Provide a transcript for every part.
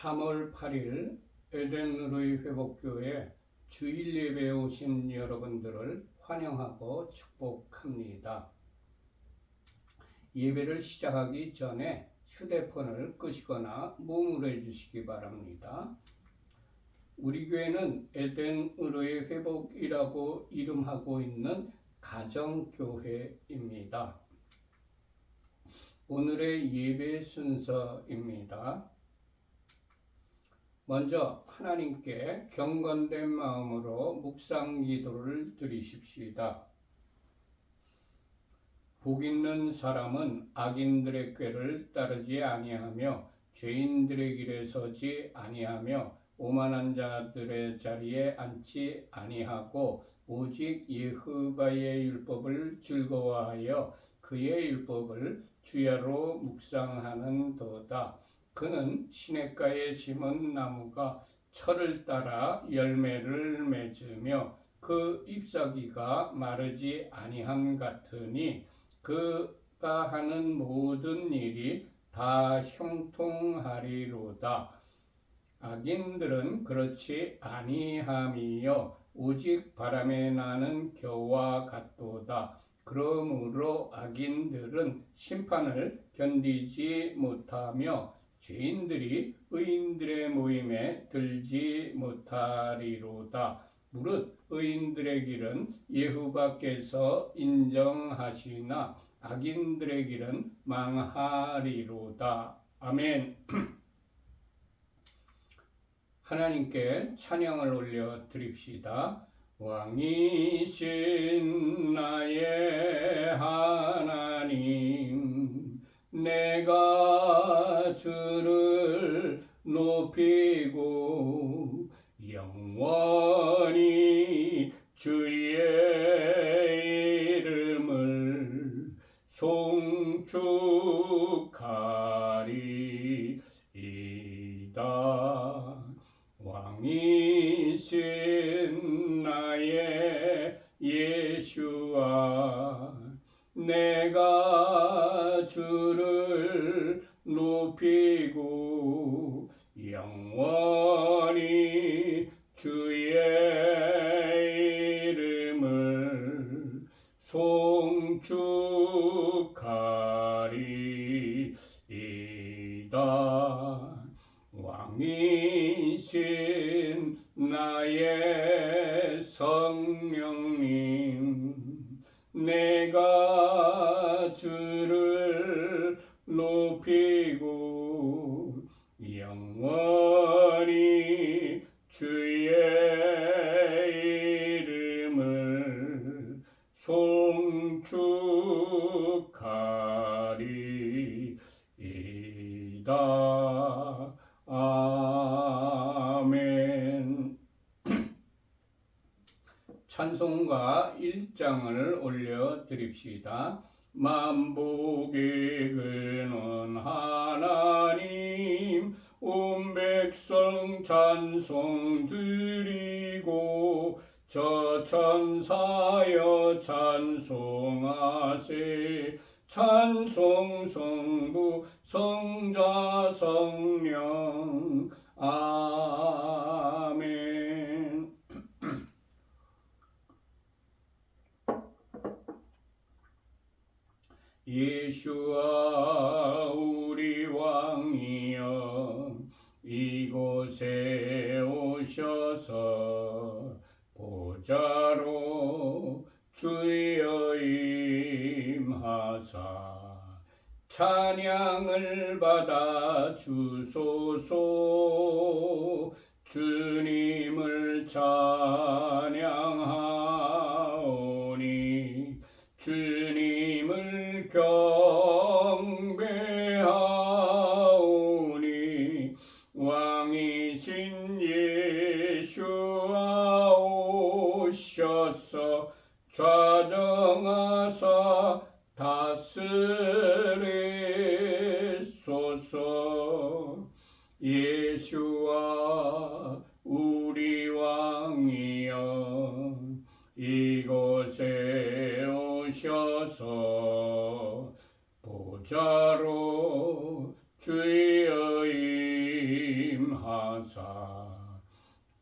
3월 8일 에덴으로의 회복교회 주일 예배에 오신 여러분들을 환영하고 축복합니다. 예배를 시작하기 전에 휴대폰을 끄시거나 무음으로 해주시기 바랍니다. 우리 교회는 에덴으로의 회복이라고 이름하고 있는 가정교회입니다. 오늘의 예배 순서입니다. 먼저 하나님께 경건된 마음으로 묵상 기도를 드리십시다. 복 있는 사람은 악인들의 꾀를 따르지 아니하며 죄인들의 길에 서지 아니하며 오만한 자들의 자리에 앉지 아니하고 오직 여호와의 율법을 즐거워하여 그의 율법을 주야로 묵상하는도다. 그는 시냇가에 심은 나무가 철을 따라 열매를 맺으며 그 잎사귀가 마르지 아니함 같으니 그가 하는 모든 일이 다 형통하리로다. 악인들은 그렇지 아니함이요 오직 바람에 나는 겨와 같도다. 그러므로 악인들은 심판을 견디지 못하며 죄인들이 의인들의 모임에 들지 못하리로다. 무릇 의인들의 길은 여호와께서 인정하시나 악인들의 길은 망하리로다. 아멘. 하나님께 찬양을 올려 드립시다. 왕이신 나의 하나님, 내가 주를 높이고 영원히 주의 이름을 송축하리이다. 왕이신 나의 예수와 내가 주를 높이고 영원히 주의 이름을 송축하리이다. 왕이신 나의 성령님, 내가 주를 높이고 영원히 주의 이름을 송축하리이다. 아멘. 찬송가 1장을 올려드립시다. 만복의 근원 하나님, 온 백성 찬송 드리고 저 천사여 찬송하세. 찬송 성부 성자 성령. 아멘. 예수와 우리 왕이여 이곳에 오셔서 보좌로 주여 임하사 찬양을 받아 주소서. 주님을 찬양하오니 주님을 경배하오니 왕이신 예수와 오셔서 좌정하사 다스리소서. 예수와 우리 왕이여 이곳에 오셔서 보좌로 주여 임하사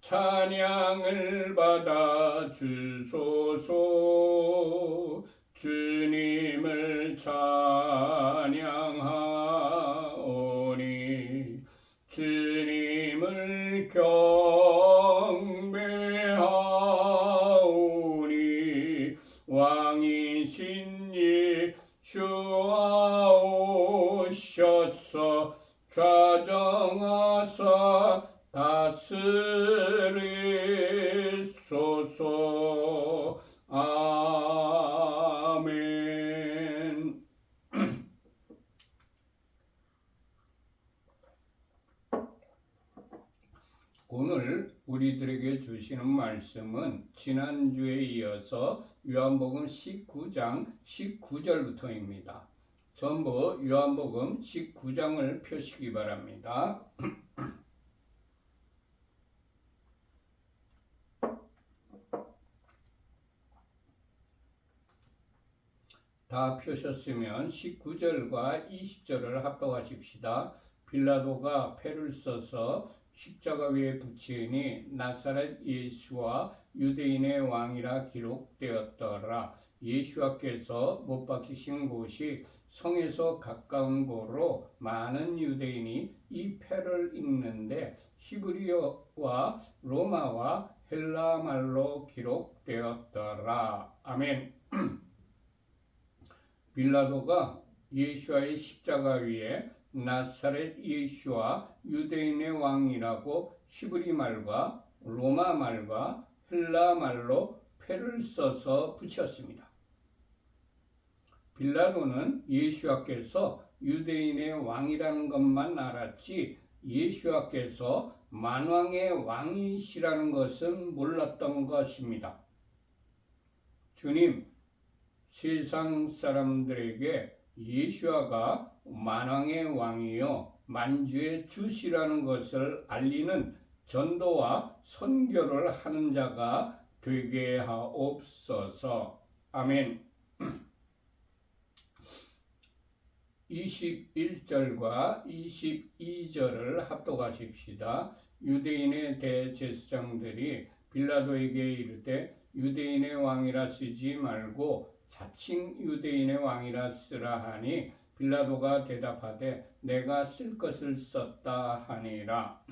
찬양을 받아 주소서. 주님을 찬양하오니 주님을 경배하오니 왕이신 예수와 오셔서 좌정하사 다스리소서. 아멘. 오늘 우리들에게 주시는 말씀은 지난주에 이어서 요한복음 19장 19절부터입니다. 전부 요한복음 19장을 펴시기 바랍니다. 다 펴셨으면 19절과 20절을 합독하십시다. 빌라도가 패를 써서 십자가 위에 붙이니 나사렛 예수와 유대인의 왕이라 기록되었더라. 예수께서 못 박히신 곳이 성에서 가까운 곳으로 많은 유대인이 이 패를 읽는데 히브리어와 로마와 헬라 말로 기록되었더라. 아멘. 빌라도가 예수의 십자가 위에 나사렛 예수와 유대인의 왕이라고 히브리 말과 로마 말과 헬라 말로 패를 써서 붙였습니다. 빌라도는 예수께서 유대인의 왕이라는 것만 알았지 예수께서 만왕의 왕이시라는 것은 몰랐던 것입니다. 주님, 세상 사람들에게 예수아가 만왕의 왕이요 만주의 주시라는 것을 알리는 전도와 선교를 하는 자가 되게 하옵소서. 아멘. 21절과 22절을 합독하십시다. 유대인의 대제사장들이 빌라도에게 이르되 유대인의 왕이라 쓰지 말고 자칭 유대인의 왕이라 쓰라 하니 빌라도가 대답하되 내가 쓸 것을 썼다 하니라.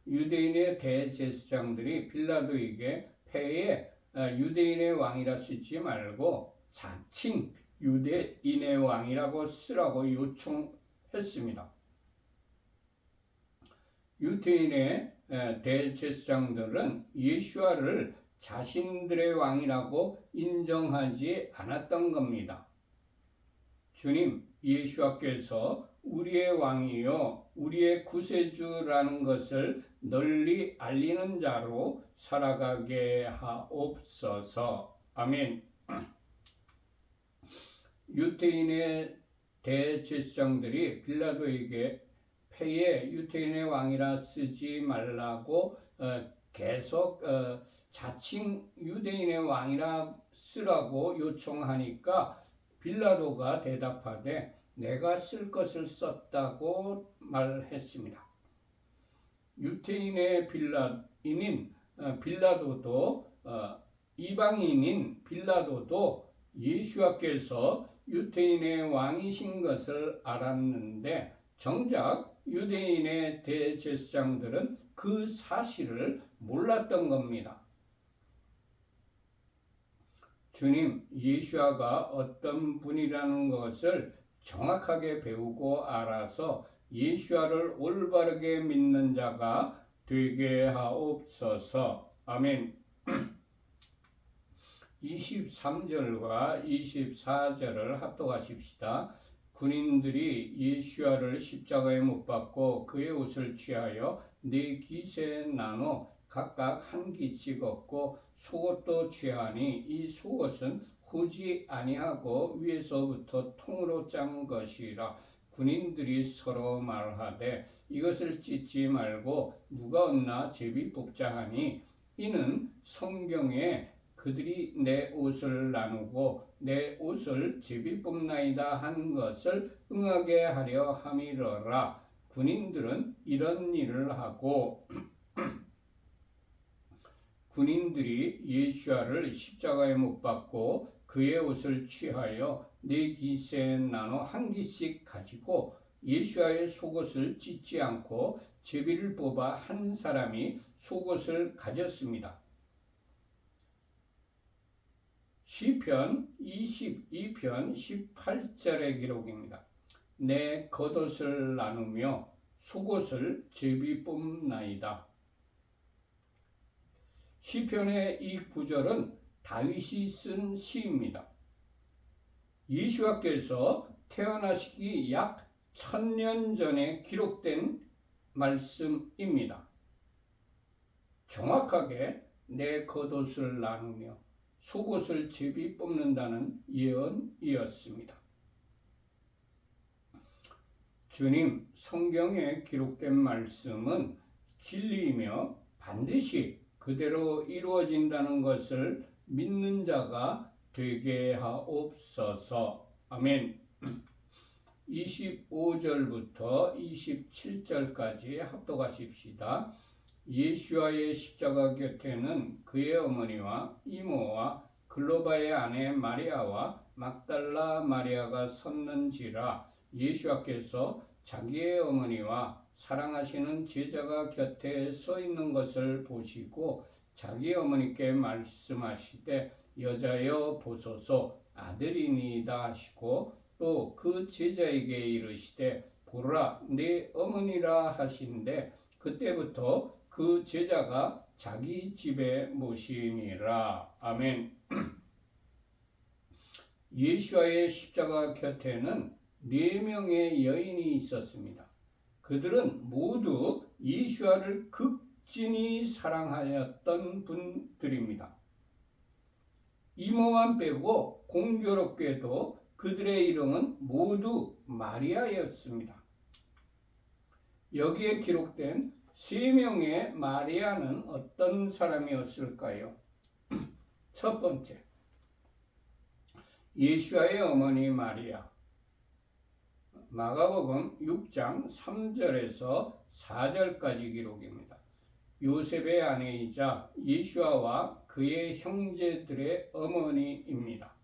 유대인의 대제사장들이 빌라도에게 패에 유대인의 왕이라 쓰지 말고 자칭 유대인의 왕이라고 쓰라고 요청했습니다. 유대인의 대제사장들은 예수아를 자신들의 왕이라고 인정하지 않았던 겁니다. 주님, 예수께서 우리의 왕이요 우리의 구세주라는 것을 널리 알리는 자로 살아가게 하옵소서. 아멘. 유대인의 대제사장들이 빌라도에게 패에 유대인의 왕이라 쓰지 말라고 계속 자칭 유대인의 왕이라 쓰라고 요청하니까 빌라도가 대답하되 내가 쓸 것을 썼다고 말했습니다. 유대인의 빌라도도 이방인인 빌라도도 예수께서 유대인의 왕이신 것을 알았는데 정작 유대인의 대제사장들은 그 사실을 몰랐던 겁니다. 주님, 예수아가 어떤 분이라는 것을 정확하게 배우고 알아서 예수아를 올바르게 믿는 자가 되게 하옵소서. 아멘. 23절과 24절을 합독하십시다. 군인들이 예수아를 십자가에 못 박고 그의 옷을 취하여 네 깃에 나눠 각각 한 깃씩 얻고 속옷도 취하니 이 속옷은 후지 아니하고 위에서부터 통으로 짠 것이라. 군인들이 서로 말하되 이것을 찢지 말고 누가 얻나 제비 뽑자 하니 이는 성경에 그들이 내 옷을 나누고 내 옷을 제비 뽑나이다 한 것을 응하게 하려 함이러라. 군인들은 이런 일을 하고 군인들이 예수야를 십자가에 못 박고 그의 옷을 취하여 네 기세에 나눠 한 기씩 가지고 예수야의 속옷을 찢지 않고 제비를 뽑아 한 사람이 속옷을 가졌습니다. 시편 22편 18절의 기록입니다. 내 겉옷을 나누며 속옷을 제비 뽑나이다. 시편의 이 구절은 다윗이 쓴 시입니다. 예수와께서 태어나시기 약 1000년 전에 기록된 말씀입니다. 정확하게 내 겉옷을 나누며 속옷을 제비 뽑는다는 예언이었습니다. 주님, 성경에 기록된 말씀은 진리이며 반드시 그대로 이루어진다는 것을 믿는 자가 되게 하옵소서. 아멘. 25절부터 27절까지 합독하십시다. 예수와의 십자가 곁에는 그의 어머니와 이모와 글로바의 아내 마리아와 막달라 마리아가 섰는지라. 예수와께서 자기의 어머니와 사랑하시는 제자가 곁에 서 있는 것을 보시고 자기 어머니께 말씀하시되 여자여 보소서 아들이니이다 하시고 또 그 제자에게 이르시되 보라 내 어머니라 하신데 그때부터 그 제자가 자기 집에 모시니라. 아멘. 예수와의 십자가 곁에는 4명의 여인이 있었습니다. 그들은 모두 예수와를 극진히 사랑하였던 분들입니다. 이모만 빼고 공교롭게도 그들의 이름은 모두 마리아였습니다. 여기에 기록된 3명의 마리아는 어떤 사람이었을까요? 첫 번째, 예수와의 어머니 마리아. 마가복음 6장 3절에서 4절까지 기록입니다. 요셉의 아내이자 예수와와 그의 형제들의 어머니입니다.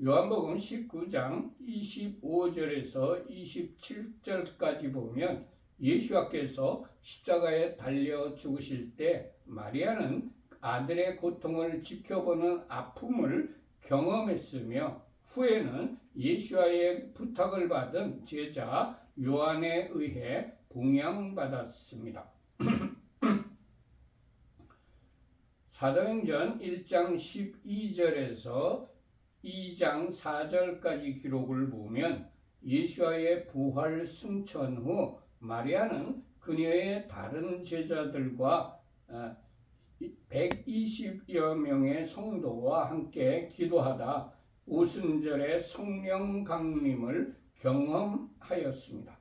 요한복음 19장 25절에서 27절까지 보면 예수와께서 십자가에 달려 죽으실 때 마리아는 아들의 고통을 지켜보는 아픔을 경험했으며 후에는 예수와의 부탁을 받은 제자 요한에 의해 봉양받았습니다. 사도행전 1장 12절에서 2장 4절까지 기록을 보면 예수와의 부활 승천 후 마리아는 그녀의 다른 제자들과 120여 명의 성도와 함께 기도하다 오순절의 성령 강림을 경험하였습니다.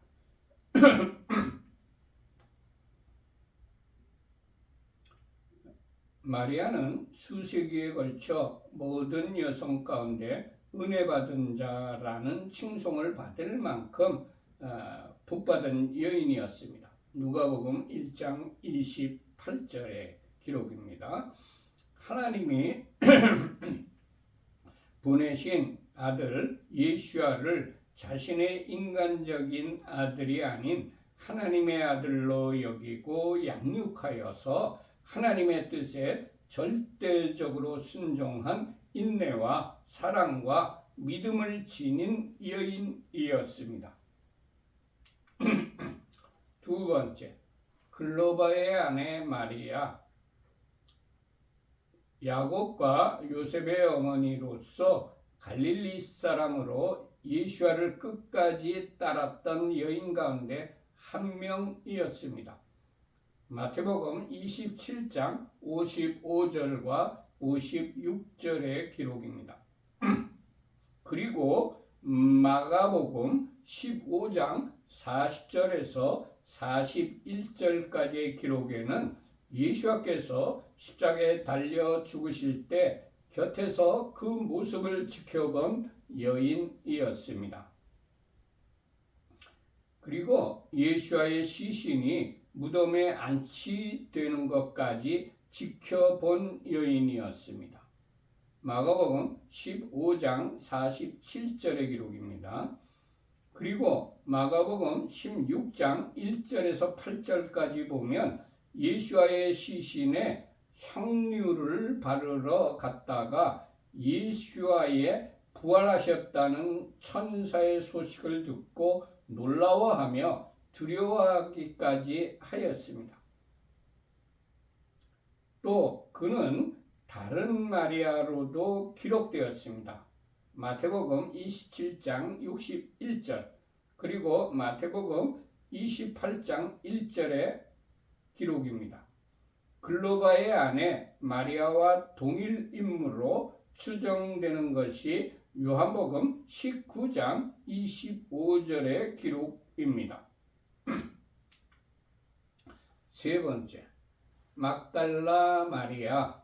마리아는 수세기에 걸쳐 모든 여성 가운데 은혜 받은 자라는 칭송을 받을 만큼 복받은 여인이었습니다. 누가복음 1장 28절의 기록입니다. 하나님이 보내신 아들 예수야를 자신의 인간적인 아들이 아닌 하나님의 아들로 여기고 양육하여서 하나님의 뜻에 절대적으로 순종한 인내와 사랑과 믿음을 지닌 여인이었습니다. 두 번째, 글로바의 아내 마리아. 야곱과 요셉의 어머니로서 갈릴리 사람으로 예수와를 끝까지 따랐던 여인 가운데 한 명이었습니다. 마태복음 27장 55절과 56절의 기록입니다. 그리고 마가복음 15장 40절에서 41절까지의 기록에는 예수와께서 십자가에 달려 죽으실 때 곁에서 그 모습을 지켜본 여인이었습니다. 그리고 예수와의 시신이 무덤에 안치되는 것까지 지켜본 여인이었습니다. 마가복음 15장 47절의 기록입니다. 그리고 마가복음 16장 1절에서 8절까지 보면 예수와의 시신에 향유를 바르러 갔다가 예수와의 부활하셨다는 천사의 소식을 듣고 놀라워하며 두려워하기까지 하였습니다. 또 그는 다른 마리아로도 기록되었습니다. 마태복음 27장 61절 그리고 마태복음 28장 1절의 기록입니다. 글로바의 아내 마리아와 동일 인물로 추정되는 것이 요한복음 19장 25절의 기록입니다. 세 번째, 막달라 마리아.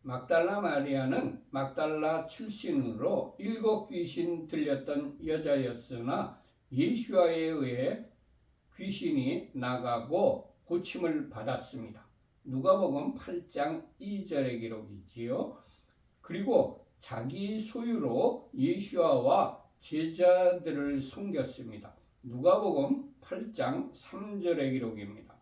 막달라 마리아는 막달라 출신으로 7 귀신 들렸던 여자였으나 예수와에 의해 귀신이 나가고 고침을 받았습니다. 누가복음 8장 2절의 기록이지요. 그리고 자기 소유로 예수와와 제자들을 섬겼습니다. 누가복음 8장 3절의 기록입니다.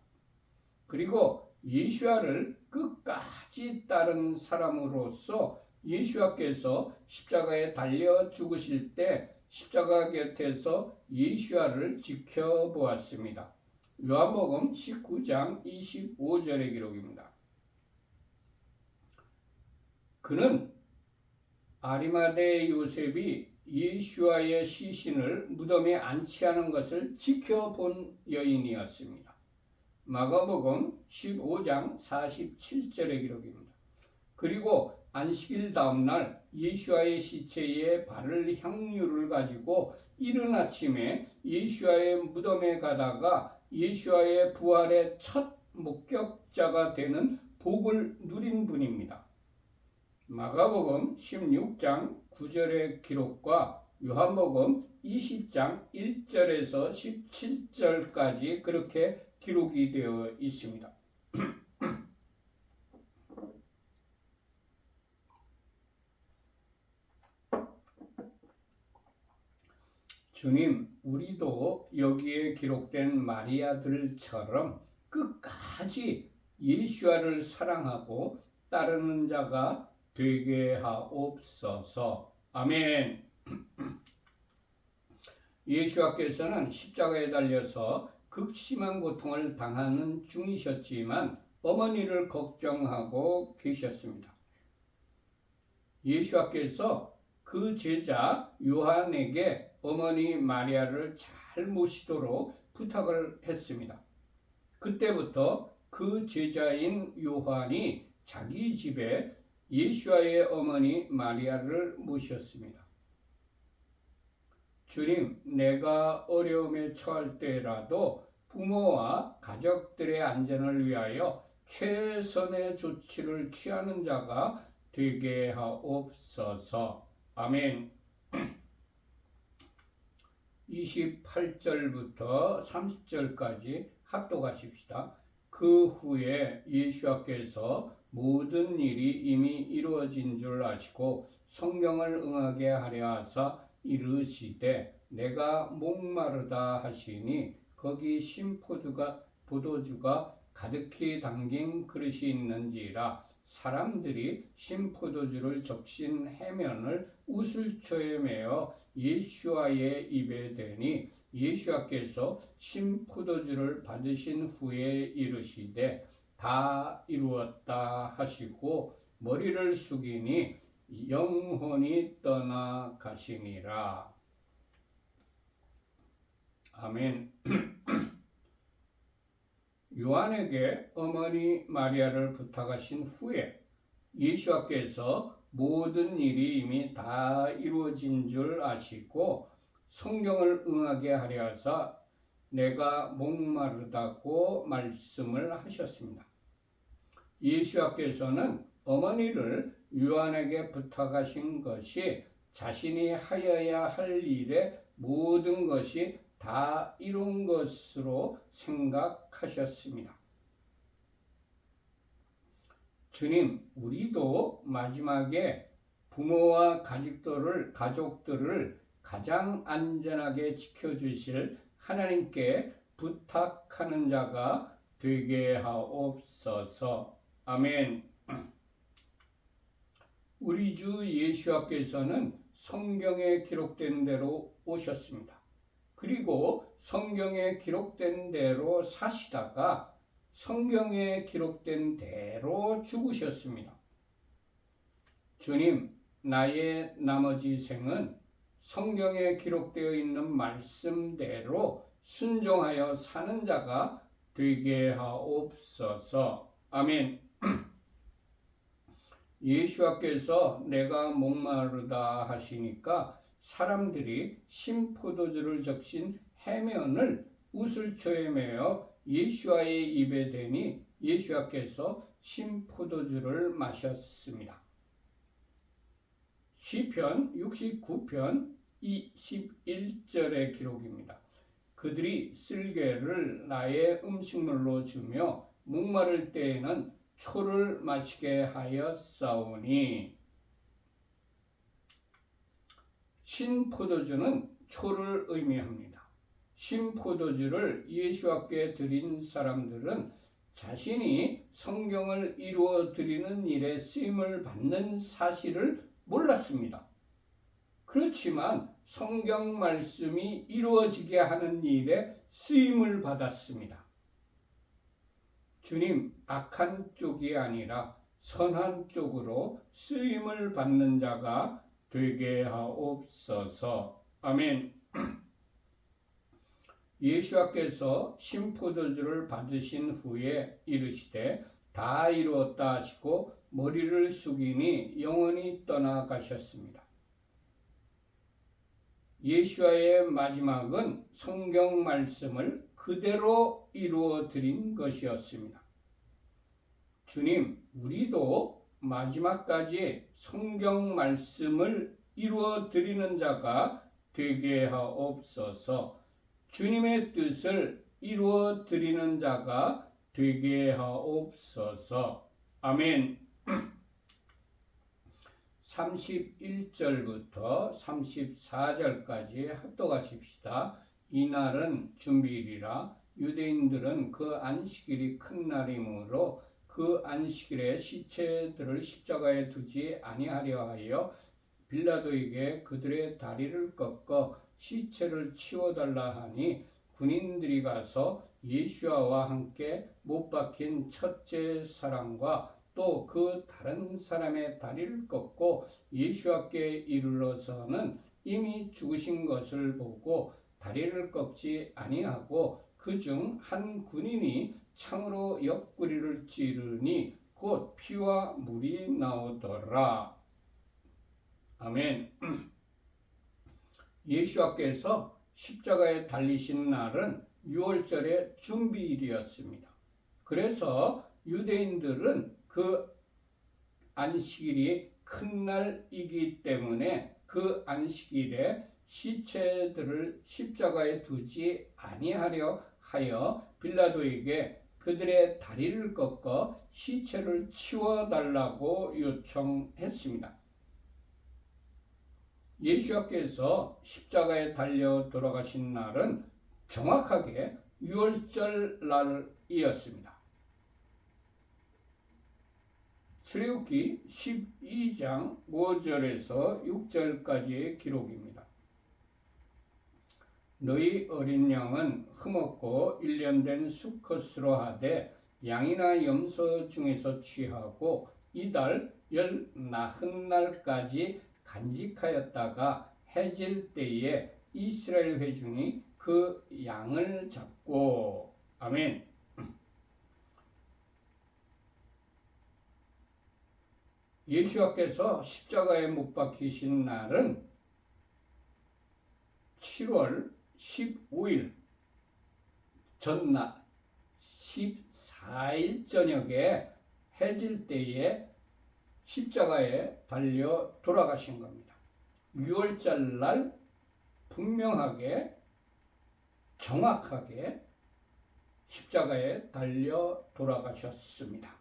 그리고 예수와를 끝까지 따른 사람으로서 예수와께서 십자가에 달려 죽으실 때 십자가 곁에서 예수와를 지켜보았습니다. 요한복음 19장 25절의 기록입니다. 그는 아리마대 요셉이 예수와의 시신을 무덤에 안치하는 것을 지켜본 여인이었습니다. 마가복음 15장 47절의 기록입니다. 그리고 안식일 다음날 예수와의 시체에 바를 향유를 가지고 이른 아침에 예수와의 무덤에 가다가 예수와의 부활의 첫 목격자가 되는 복을 누린 분입니다. 마가복음 16장 9절의 기록과 요한복음 20장 1절에서 17절까지 그렇게 기록이 되어 있습니다. 주님, 우리도 여기에 기록된 마리아들처럼 끝까지 예수와를 사랑하고 따르는 자가 되게 하옵소서. 아멘. 예수와께서는 십자가에 달려서 극심한 고통을 당하는 중이셨지만 어머니를 걱정하고 계셨습니다. 예수와께서 그 제자 요한에게 어머니 마리아를 잘 모시도록 부탁을 했습니다. 그때부터 그 제자인 요한이 자기 집에 예수와의 어머니 마리아를 모셨습니다. 주님, 내가 어려움에 처할 때라도 부모와 가족들의 안전을 위하여 최선의 조치를 취하는 자가 되게 하옵소서. 아멘. 28절부터 30절까지 합독하십시다. 그 후에 예수께서 모든 일이 이미 이루어진 줄 아시고 성경을 응하게 하려 하사 이르시되 내가 목마르다 하시니 거기 포도주가 가득히 담긴 그릇이 있는지라 사람들이 신포도주를 적신 해면을 우슬초에 매어 예수와의 입에 대니 예수께서 신포도주를 받으신 후에 이르시되 다 이루었다 하시고 머리를 숙이니 영혼이 떠나가시니라. 아멘. 요한에게 어머니 마리아를 부탁하신 후에 예수께서 모든 일이 이미 다 이루어진 줄 아시고 성경을 응하게 하려 하사 내가 목마르다고 말씀을 하셨습니다. 예수께서는 어머니를 요한에게 부탁하신 것이 자신이 하여야 할 일의 모든 것이 다 이룬 것으로 생각하셨습니다. 주님, 우리도 마지막에 부모와 가족들을 가장 안전하게 지켜주실 하나님께 부탁하는 자가 되게 하옵소서. 아멘. 우리 주 예수께서는 성경에 기록된 대로 오셨습니다. 그리고 성경에 기록된 대로 사시다가 성경에 기록된 대로 죽으셨습니다. 주님, 나의 나머지 생은 성경에 기록되어 있는 말씀대로 순종하여 사는 자가 되게 하옵소서. 아멘. 예수께서 내가 목마르다 하시니까 사람들이 신포도주를 적신 해면을 우슬초에 매어 예수와의 입에 대니 예수께서 신포도주를 마셨습니다. 시편 69편 21절의 기록입니다. 그들이 쓸개를 나의 음식물로 주며 목마를 때에는 초를 마시게 하였사오니. 신포도주는 초를 의미합니다. 신포도주를 예수께 드린 사람들은 자신이 성경을 이루어 드리는 일에 쓰임을 받는 사실을 몰랐습니다. 그렇지만 성경 말씀이 이루어지게 하는 일에 쓰임을 받았습니다. 주님, 악한 쪽이 아니라 선한 쪽으로 쓰임을 받는 자가 되게 하옵소서. 아멘. 예수께서 신포도주를 받으신 후에 이르시되 다 이루었다 하시고 머리를 숙이니 영원히 떠나가셨습니다. 예수와의 마지막은 성경 말씀을 그대로 이루어 드린 것이었습니다. 주님, 우리도 마지막까지 성경 말씀을 이루어 드리는 자가 되게 하옵소서. 주님의 뜻을 이루어 드리는 자가 되게 하옵소서. 아멘. 31절부터 34절까지 합독하십시다. 이날은 준비일이라 유대인들은 그 안식일이 큰 날이므로 그 안식일에 시체들을 십자가에 두지 아니하려 하여 빌라도에게 그들의 다리를 꺾어 시체를 치워달라 하니 군인들이 가서 예수와 함께 못 박힌 첫째 사람과 또 그 다른 사람의 다리를 꺾고 예수께 이르러서는 이미 죽으신 것을 보고 다리를 꺾지 아니하고 그중 한 군인이 창으로 옆구리를 찌르니 곧 피와 물이 나오더라. 아멘. 예수께서 십자가에 달리신 날은 6월절의 준비일이었습니다. 그래서 유대인들은 그 안식일이 큰 날이기 때문에 그 안식일에 시체들을 십자가에 두지 아니하려 하여 빌라도에게 그들의 다리를 꺾어 시체를 치워달라고 요청했습니다. 예수께서 십자가에 달려 돌아가신 날은 정확하게 6월절 날이었습니다. 출애굽기 12장 5절에서 6절까지의 기록입니다. 너희 어린 양은 흠없고 1년 된 수컷으로 하되 양이나 염소 중에서 취하고 이달 19날까지 간직하였다가 해질 때에 이스라엘 회중이 그 양을 잡고. 아멘. 예수께서 십자가에 못 박히신 날은 7월 15일 전날 14일 저녁에 해질 때에 십자가에 달려 돌아가신 겁니다. 6월절 날 분명하게 정확하게 십자가에 달려 돌아가셨습니다.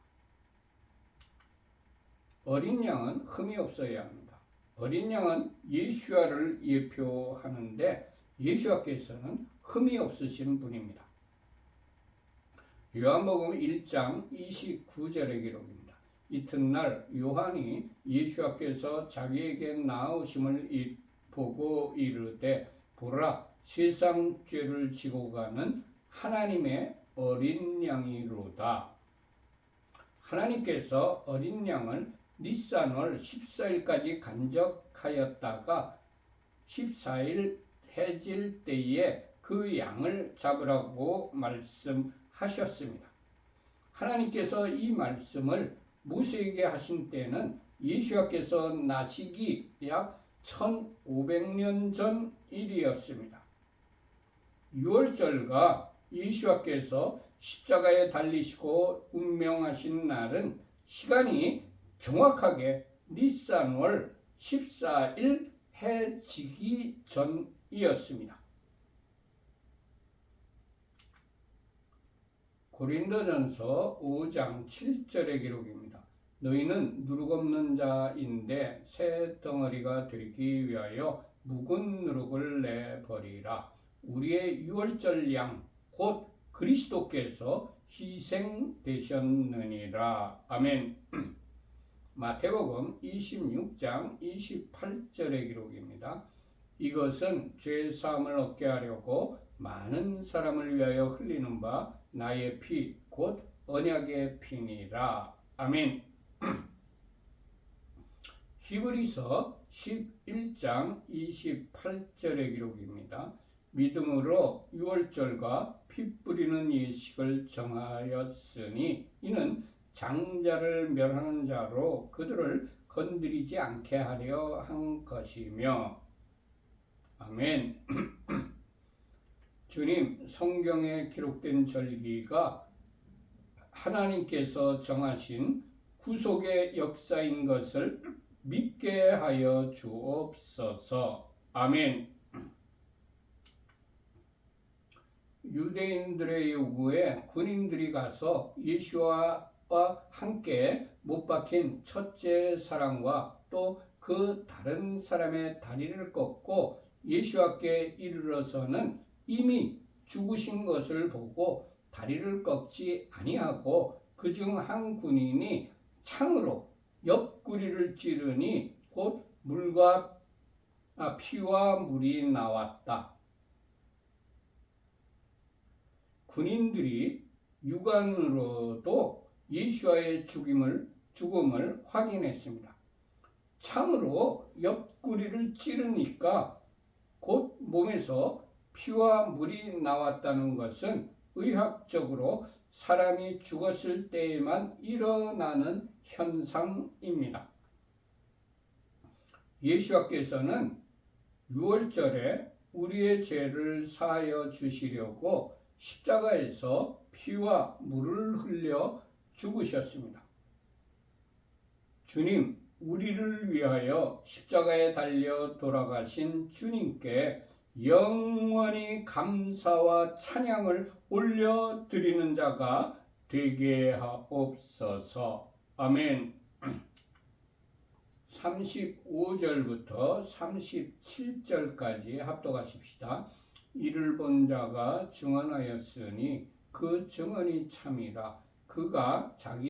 어린 양은 흠이 없어야 합니다. 어린 양은 예수와를 예표하는데 예수와께서는 흠이 없으신 분입니다. 요한복음 1장 29절의 기록입니다. 이튿날 요한이 예수와께서 자기에게 나오심을 보고 이르되 보라 세상 죄를 지고 가는 하나님의 어린 양이로다. 하나님께서 어린 양을 니산월 14일까지 간적하였다가 14일 해질 때에 그 양을 잡으라고 말씀하셨습니다. 하나님께서 이 말씀을 모세에게 하신 때는 예수와께서 나시기 약 1500년 전 일이었습니다. 6월절과 예수와께서 십자가에 달리시고 운명하신 날은 시간이 정확하게 니산월 14일 해 지기 전이었습니다. 고린도전서 5장 7절의 기록입니다. 너희는 누룩없는 자인데 새 덩어리가 되기 위하여 묵은 누룩을 내버리라. 우리의 유월절 양 곧 그리스도께서 희생되셨느니라. 아멘. 마태복음 26장 28절의 기록입니다. 이것은 죄 사함을 얻게 하려고 많은 사람을 위하여 흘리는 바 나의 피 곧 언약의 피니라. 아멘. 히브리서 11장 28절의 기록입니다. 믿음으로 유월절과 피 뿌리는 예식을 정하였으니 이는 장자를 멸하는 자로 그들을 건드리지 않게 하려 한 것이며. 아멘. 주님, 성경에 기록된 절기가 하나님께서 정하신 구속의 역사인 것을 믿게 하여 주옵소서. 아멘. 유대인들의 요구에 군인들이 가서 예수와 함께 못 박힌 첫째 사람과 또 그 다른 사람의 다리를 꺾고 예수와께 이르러서는 이미 죽으신 것을 보고 다리를 꺾지 아니하고 그중 한 군인이 창으로 옆구리를 찌르니 곧 피와 물이 나왔다. 군인들이 육안으로도 예수와의 죽음을 확인했습니다. 창으로 옆구리를 찌르니까 곧 몸에서 피와 물이 나왔다는 것은 의학적으로 사람이 죽었을 때에만 일어나는 현상입니다. 예수와께서는 유월절에 우리의 죄를 사하여 주시려고 십자가에서 피와 물을 흘려 죽으셨습니다. 주님, 우리를 위하여 십자가에 달려 돌아가신 주님께 영원히 감사와 찬양을 올려드리는 자가 되게 하옵소서. 아멘. 35절부터 37절까지 합독하십시다. 이를 본 자가 증언하였으니 그 증언이 참이라. 그가 자기